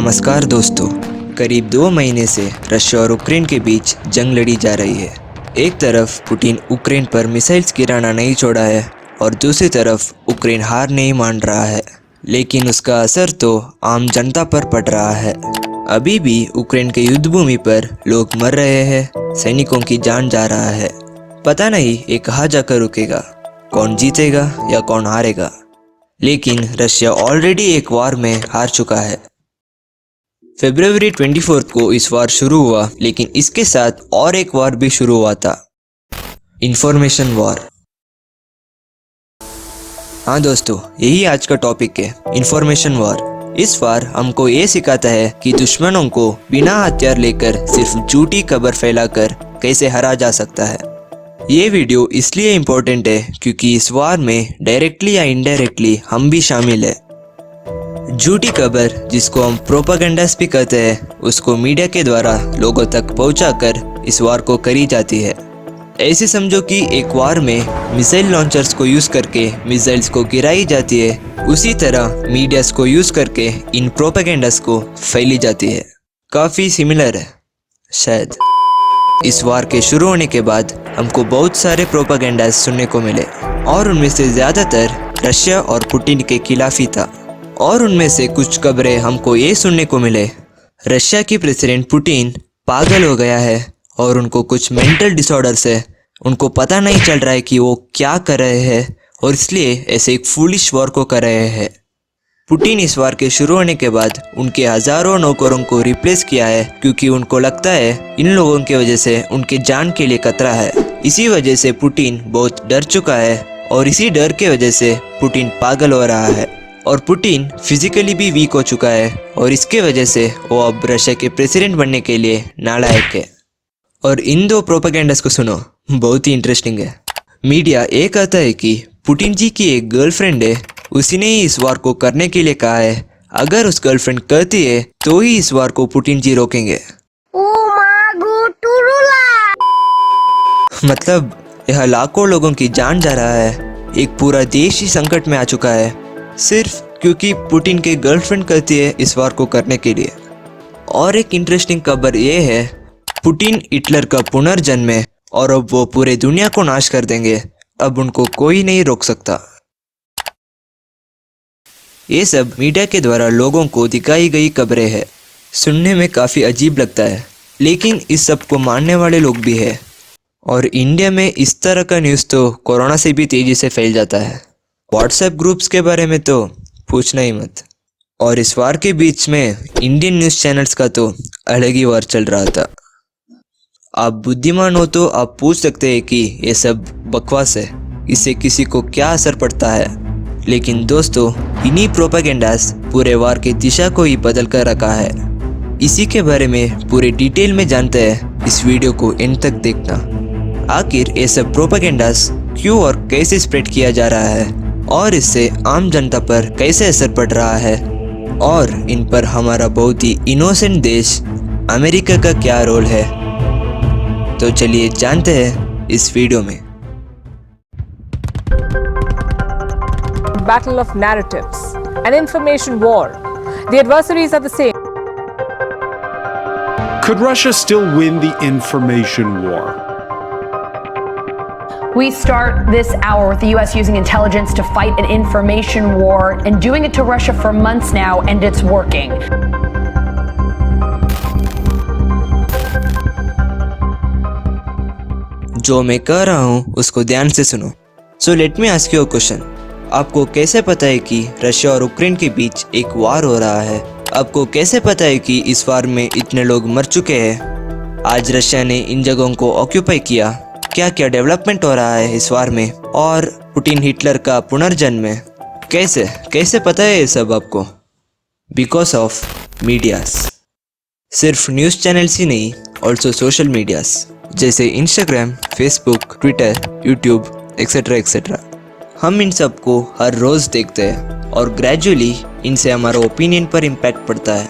नमस्कार दोस्तों। करीब 2 महीने से रशिया और यूक्रेन के बीच जंग लड़ी जा रही है। एक तरफ पुतिन यूक्रेन पर मिसाइल्स गिराना नहीं छोड़ा है और दूसरी तरफ यूक्रेन हार नहीं मान रहा है, लेकिन उसका असर तो आम जनता पर पड़ रहा है। अभी भी यूक्रेन के युद्ध भूमि पर लोग मर रहे हैं, सैनिकों की जान जा रहा है। पता नहीं ये कहाँ जाकर रुकेगा, कौन जीतेगा या कौन हारेगा। लेकिन रशिया ऑलरेडी एक वार में हार चुका है। फरवरी 24 को इस वार शुरू हुआ, लेकिन इसके साथ और एक वार भी शुरू हुआ था, इंफॉर्मेशन वॉर। हाँ दोस्तों, यही आज का टॉपिक है, इंफॉर्मेशन वॉर। इस वार हमको ये सिखाता है कि दुश्मनों को बिना हथियार लेकर सिर्फ झूठी खबर फैलाकर कैसे हरा जा सकता है। ये वीडियो इसलिए इम्पोर्टेंट है क्योंकि इस वार में डायरेक्टली या इनडायरेक्टली हम भी शामिल है। झूठी खबर, जिसको हम प्रोपेगेंडास भी कहते हैं, उसको मीडिया के द्वारा लोगों तक पहुंचाकर इस वार को करी जाती है। ऐसे समझो कि एक वार में मिसाइल लॉन्चर्स को यूज करके मिसाइल्स को गिराई जाती है, उसी तरह मीडियास को यूज करके इन प्रोपेगेंडास को फैली जाती है। काफी सिमिलर है शायद। इस वार के शुरू होने के बाद हमको बहुत सारे प्रोपेगेंडास सुनने को मिले और उनमें से ज्यादातर रशिया और पुतिन के खिलाफ ही था। और उनमें से कुछ खबरें हमको ये सुनने को मिले, रशिया की प्रेसिडेंट पुतिन पागल हो गया है और उनको कुछ मेंटल डिसऑर्डर्स है। उनको पता नहीं चल रहा है कि वो क्या कर रहे हैं और इसलिए ऐसे एक फूलिश वॉर को कर रहे हैं। पुतिन इस वार के शुरू होने के बाद उनके हजारों नौकरों को रिप्लेस किया है क्योंकि उनको लगता है इन लोगों की वजह से उनके जान के लिए खतरा है। इसी वजह से पुतिन बहुत डर चुका है और इसी डर के वजह से पुतिन पागल हो रहा है और पुतिन फिजिकली भी वीक हो चुका है और इसके वजह से वो अब रशिया के प्रेसिडेंट बनने के लिए नालायक है। और इन दो प्रोपेगेंडास को सुनो, बहुत ही इंटरेस्टिंग है। मीडिया ये कहता है कि पुतिन जी की एक गर्लफ्रेंड है, उसी ने ही इस वार को करने के लिए कहा है। अगर उस गर्लफ्रेंड कहती है तो ही इस वार को पुतिन जी रोकेंगे। मतलब यह लाखों लोगों की जान जा रहा है, एक पूरा देश ही संकट में आ चुका है, सिर्फ क्योंकि पुतिन के गर्लफ्रेंड कहती है इस वार को करने के लिए। और एक इंटरेस्टिंग खबर ये है, पुतिन हिटलर का पुनर्जन्म है और अब वो पूरे दुनिया को नाश कर देंगे। अब उनको कोई नहीं रोक सकता। ये सब मीडिया के द्वारा लोगों को दिखाई गई खबरें हैं। सुनने में काफ़ी अजीब लगता है, लेकिन इस सब को मानने वाले लोग भी हैं। और इंडिया में इस तरह का न्यूज़ तो कोरोना से भी तेज़ी से फैल जाता है। व्हाट्सएप ग्रुप्स के बारे में तो पूछना ही मत। और इस वार के बीच में इंडियन न्यूज़ चैनल्स का तो अलग ही वार चल रहा था। आप बुद्धिमान हो तो आप पूछ सकते हैं कि ये सब बकवास है, इससे किसी को क्या असर पड़ता है। लेकिन दोस्तों, इन्हीं प्रोपेगेंडास पूरे वार की दिशा को ही बदल कर रखा है। इसी के बारे में पूरे डिटेल में जानते हैं, इस वीडियो को एंड तक देखना। आखिर ये सब प्रोपेगेंडास क्यों और कैसे स्प्रेड किया जा रहा है और इससे आम जनता पर कैसे असर पड़ रहा है और इन पर हमारा बहुत ही इनोसेंट देश अमेरिका का क्या रोल है। तो चलिए जानते हैं इस वीडियो में। Battle of narratives, an information war. The adversaries are the same. Could Russia still win the information war? We start this hour with the U.S. using intelligence to fight an information war and doing it to Russia for months now, and it's working. जो मैं कह रहा हूँ उसको ध्यान से सुनो। So let me ask you a question. आपको कैसे पता है कि रशिया और यूक्रेन के बीच एक वार हो रहा है? आपको कैसे पता है कि इस वार में इतने लोग मर चुके हैं? आज रशिया ने इन जगहों को ऑक्यूपाई किया। क्या क्या डेवलपमेंट हो रहा है इस वार में? और पुतिन हिटलर का पुनर्जन्म है। कैसे पता है ये सब आपको? Because of medias. सिर्फ न्यूज़ चैनल्स ही नहीं, ऑल्सो सोशल मीडियास जैसे Instagram, Facebook, Twitter, YouTube etcetera etcetera. हम इन सब को हर रोज़ देखते हैं और ग्रेजुअली इनसे हमारा ओपिनियन पर इम्पैक्ट पड़ता है।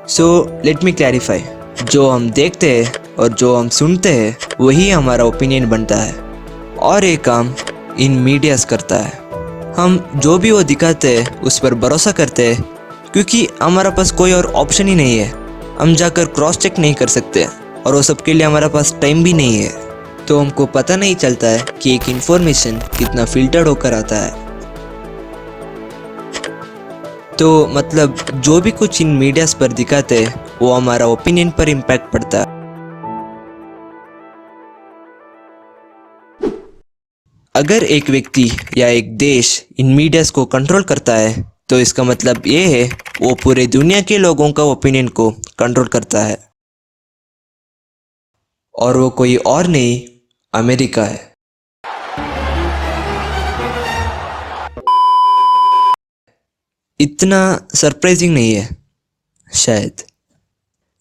सो लेट मी क्लैरिफाई, जो हम देखते हैं और जो हम सुनते हैं वही हमारा ओपिनियन बनता है और ये काम इन मीडियास करता है। हम जो भी वो दिखाते हैं उस पर भरोसा करते हैं क्योंकि हमारा पास कोई और ऑप्शन ही नहीं है। हम जाकर क्रॉस चेक नहीं कर सकते और वो सब के लिए हमारा पास टाइम भी नहीं है। तो हमको पता नहीं चलता है कि एक इन्फॉर्मेशन कितना फिल्टर्ड होकर आता है। तो मतलब जो भी कुछ इन मीडियाज पर दिखाते हैं वो हमारा ओपिनियन पर इम्पैक्ट पड़ता है। अगर एक व्यक्ति या एक देश इन मीडियाज को कंट्रोल करता है तो इसका मतलब ये है वो पूरे दुनिया के लोगों का ओपिनियन को कंट्रोल करता है, और वो कोई और नहीं, अमेरिका है। इतना सरप्राइजिंग नहीं है शायद।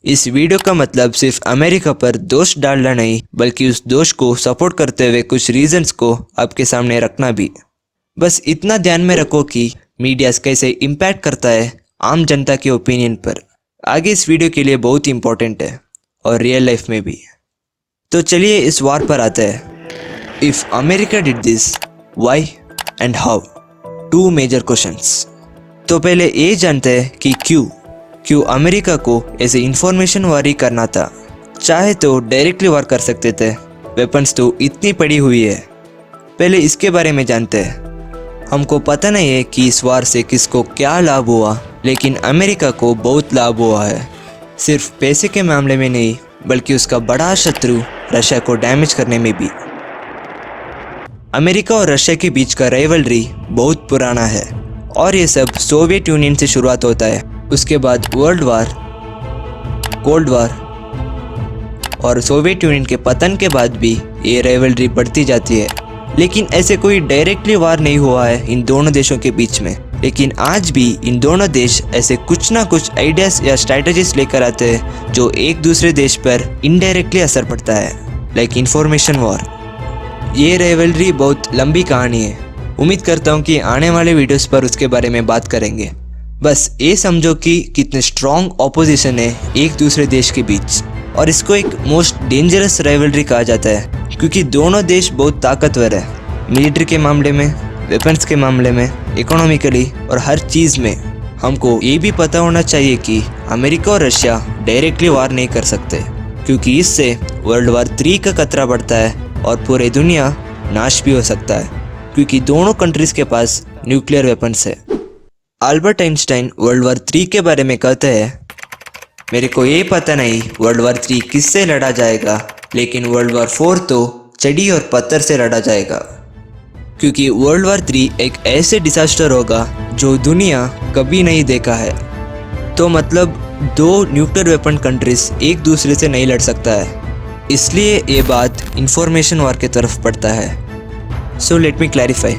इस वीडियो का मतलब सिर्फ अमेरिका पर दोष डालना नहीं, बल्कि उस दोष को सपोर्ट करते हुए कुछ रीजंस को आपके सामने रखना भी। बस इतना ध्यान में रखो कि मीडियाज कैसे इम्पैक्ट करता है आम जनता के ओपिनियन पर। आगे इस वीडियो के लिए बहुत इंपॉर्टेंट है और रियल लाइफ में भी। तो चलिए इस वार पर आते हैं। If America did this, why and how? 2 major questions. तो पहले ये जानते हैं कि क्यों अमेरिका को ऐसे इंफॉर्मेशन वार ही करना था। चाहे तो डायरेक्टली वार कर सकते थे, वेपन्स तो इतनी पड़ी हुई है। पहले इसके बारे में जानते हैं। हमको पता नहीं है कि इस वार से किसको क्या लाभ हुआ, लेकिन अमेरिका को बहुत लाभ हुआ है। सिर्फ पैसे के मामले में नहीं, बल्कि उसका बड़ा शत्रु रशिया को डैमेज करने में भी। अमेरिका और रशिया के बीच का राइवलरी बहुत पुराना है और ये सब सोवियत यूनियन से शुरुआत होता है। उसके बाद वर्ल्ड वार, कोल्ड वार और सोवियत यूनियन के पतन के बाद भी ये राइवलरी बढ़ती जाती है। लेकिन ऐसे कोई डायरेक्टली वार नहीं हुआ है इन दोनों देशों के बीच में। लेकिन आज भी इन दोनों देश ऐसे कुछ ना कुछ आइडियाज या स्ट्रैटेजीज लेकर आते हैं जो एक दूसरे देश पर इनडायरेक्टली असर पड़ता है, लाइक इंफॉर्मेशन वॉर। ये राइवलरी बहुत लंबी कहानी है। उम्मीद करता हूँ कि आने वाले वीडियोस पर उसके बारे में बात करेंगे। बस ये समझो कि कितने स्ट्रॉन्ग ऑपोजिशन है एक दूसरे देश के बीच, और इसको एक मोस्ट डेंजरस राइवलरी कहा जाता है क्योंकि दोनों देश बहुत ताकतवर है। मिलिट्री के मामले में, वेपन्स के मामले में, इकोनॉमिकली और हर चीज़ में। हमको ये भी पता होना चाहिए कि अमेरिका और रशिया डायरेक्टली वार नहीं कर सकते, क्योंकि इससे वर्ल्ड वार 3 का खतरा बढ़ता है और पूरी दुनिया नाश भी हो सकता है, क्योंकि दोनों कंट्रीज के पास न्यूक्लियर वेपन्स है। अल्बर्ट आइंस्टाइन वर्ल्ड वार 3 के बारे में कहते हैं, मेरे को ये पता नहीं वर्ल्ड वार 3 किससे लड़ा जाएगा, लेकिन वर्ल्ड वार 4 तो चड़ी और पत्थर से लड़ा जाएगा, क्योंकि वर्ल्ड वार 3 एक ऐसे डिजास्टर होगा जो दुनिया कभी नहीं देखा है। तो मतलब 2 न्यूक्लियर वेपन कंट्रीज एक दूसरे से नहीं लड़ सकता है, इसलिए ये बात इंफॉर्मेशन वार की तरफ पड़ता है। So let me clarify,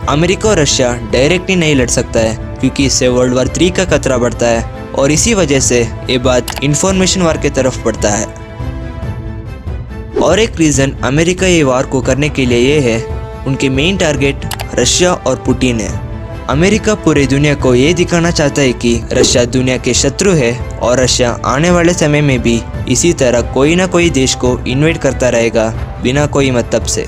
America और रशिया डायरेक्टली नहीं लड़ सकता है क्योंकि इससे वर्ल्ड वार 3 का खतरा बढ़ता है, और इसी वजह से ये बात इंफॉर्मेशन वार की तरफ बढ़ता है। और एक रीज़न अमेरिका ये वार को करने के लिए ये है, उनके मेन टारगेट रशिया और पुतिन है। अमेरिका पूरी दुनिया को ये दिखाना चाहता है कि रशिया दुनिया के शत्रु है, और रशिया आने वाले समय में भी इसी तरह कोई ना कोई देश को इन्वेड करता रहेगा बिना कोई मतलब से।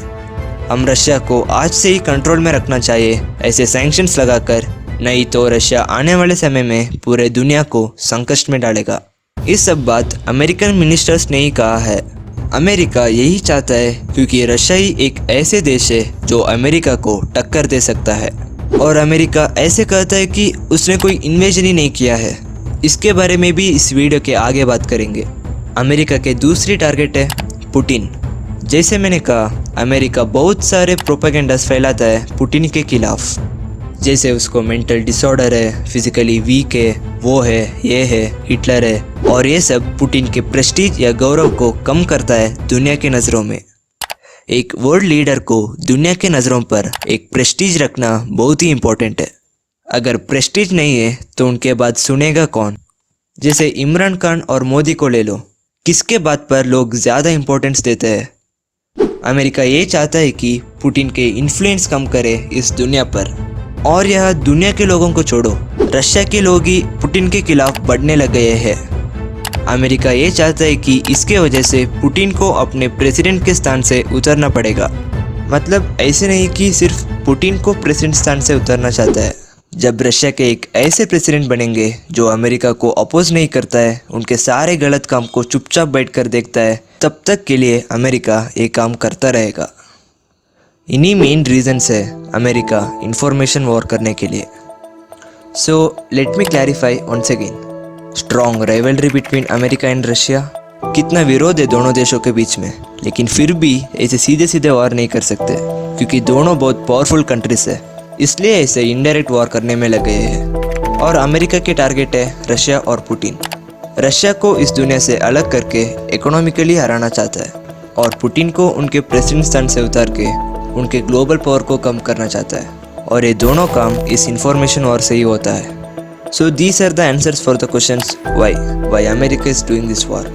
हम रशिया को आज से ही कंट्रोल में रखना चाहिए ऐसे सैंक्शंस लगाकर, नहीं तो रशिया आने वाले समय में पूरे दुनिया को संकट में डालेगा। इस सब बात अमेरिकन मिनिस्टर्स ने ही कहा है। अमेरिका यही चाहता है क्योंकि रशिया ही एक ऐसे देश है जो अमेरिका को टक्कर दे सकता है, और अमेरिका ऐसे कहता है कि उसने कोई इन्वेजन ही नहीं किया है। इसके बारे में भी इस वीडियो के आगे बात करेंगे। अमेरिका के दूसरी टारगेट है पुतिन। जैसे मैंने कहा, अमेरिका बहुत सारे प्रोपेगेंडास फैलाता है पुतिन के खिलाफ, जैसे उसको मेंटल डिसऑर्डर है, फिजिकली वीक है, वो है, ये है, हिटलर है, और ये सब पुतिन के प्रेस्टीज या गौरव को कम करता है दुनिया की नज़रों में। एक वर्ल्ड लीडर को दुनिया के नज़रों पर एक प्रेस्टीज रखना बहुत ही इम्पोर्टेंट है। अगर प्रेस्टीज नहीं है तो उनके बाद सुनेगा कौन? जैसे इमरान खान और मोदी को ले लो, किसके बात पर लोग ज़्यादा इम्पोर्टेंस देते हैं? अमेरिका ये चाहता है कि पुतिन के इन्फ्लुएंस कम करे इस दुनिया पर, और यह दुनिया के लोगों को छोड़ो, रशिया के लोग ही पुतिन के खिलाफ बढ़ने लग गए हैं। अमेरिका ये चाहता है कि इसके वजह से पुतिन को अपने प्रेसिडेंट के स्थान से उतरना पड़ेगा। मतलब ऐसे नहीं कि सिर्फ पुतिन को प्रेसिडेंट स्थान से उतरना चाहता है, जब रशिया के एक ऐसे प्रेसिडेंट बनेंगे जो अमेरिका को अपोज नहीं करता है, उनके सारे गलत काम को चुपचाप बैठकर देखता है, तब तक के लिए अमेरिका ये काम करता रहेगा। इन्हीं मेन रीजंस है अमेरिका इंफॉर्मेशन वॉर करने के लिए। So let me clarify once again, strong rivalry between America and Russia. कितना विरोध है दोनों देशों के बीच में, लेकिन फिर भी ऐसे सीधे सीधे वॉर नहीं कर सकते क्योंकि दोनों बहुत पावरफुल कंट्रीज है, इसलिए ऐसे इनडायरेक्ट वॉर करने में लगे हैं। और अमेरिका के टारगेट है रशिया और पुतिन। रशिया को इस दुनिया से अलग करके इकोनॉमिकली हराना चाहता है और पुतिन को उनके प्रेसिडेंट स्थान से उतार के उनके ग्लोबल पावर को कम करना चाहता है, और ये दोनों काम इस इंफॉर्मेशन वॉर से ही होता है। So these are the answers for the questions why America is doing this war.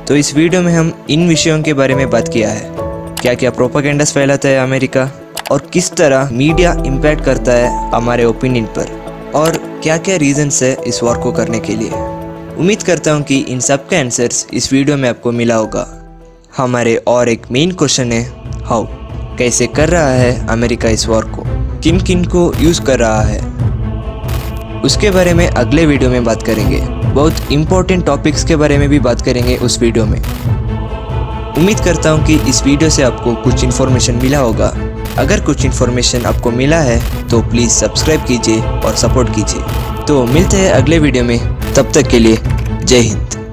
तो इस वीडियो में हम इन विषयों के बारे में बात किया है, क्या क्या प्रोपेगेंडास फैलाता है अमेरिका और किस तरह मीडिया इम्पैक्ट करता है हमारे ओपिनियन पर, और क्या क्या रीजंस है इस वॉर को करने के लिए। उम्मीद करता हूँ कि इन सब के आंसर्स इस वीडियो में आपको मिला होगा। हमारे और एक मेन क्वेश्चन है हाउ, कैसे कर रहा है अमेरिका इस वॉर को, किन किन को यूज़ कर रहा है, उसके बारे में अगले वीडियो में बात करेंगे। बहुत इंपॉर्टेंट टॉपिक्स के बारे में भी बात करेंगे उस वीडियो में। उम्मीद करता हूँ कि इस वीडियो से आपको कुछ इन्फॉर्मेशन मिला होगा। अगर कुछ इन्फॉर्मेशन आपको मिला है तो प्लीज़ सब्सक्राइब कीजिए और सपोर्ट कीजिए। तो मिलते हैं अगले वीडियो में, तब तक के लिए जय हिंद।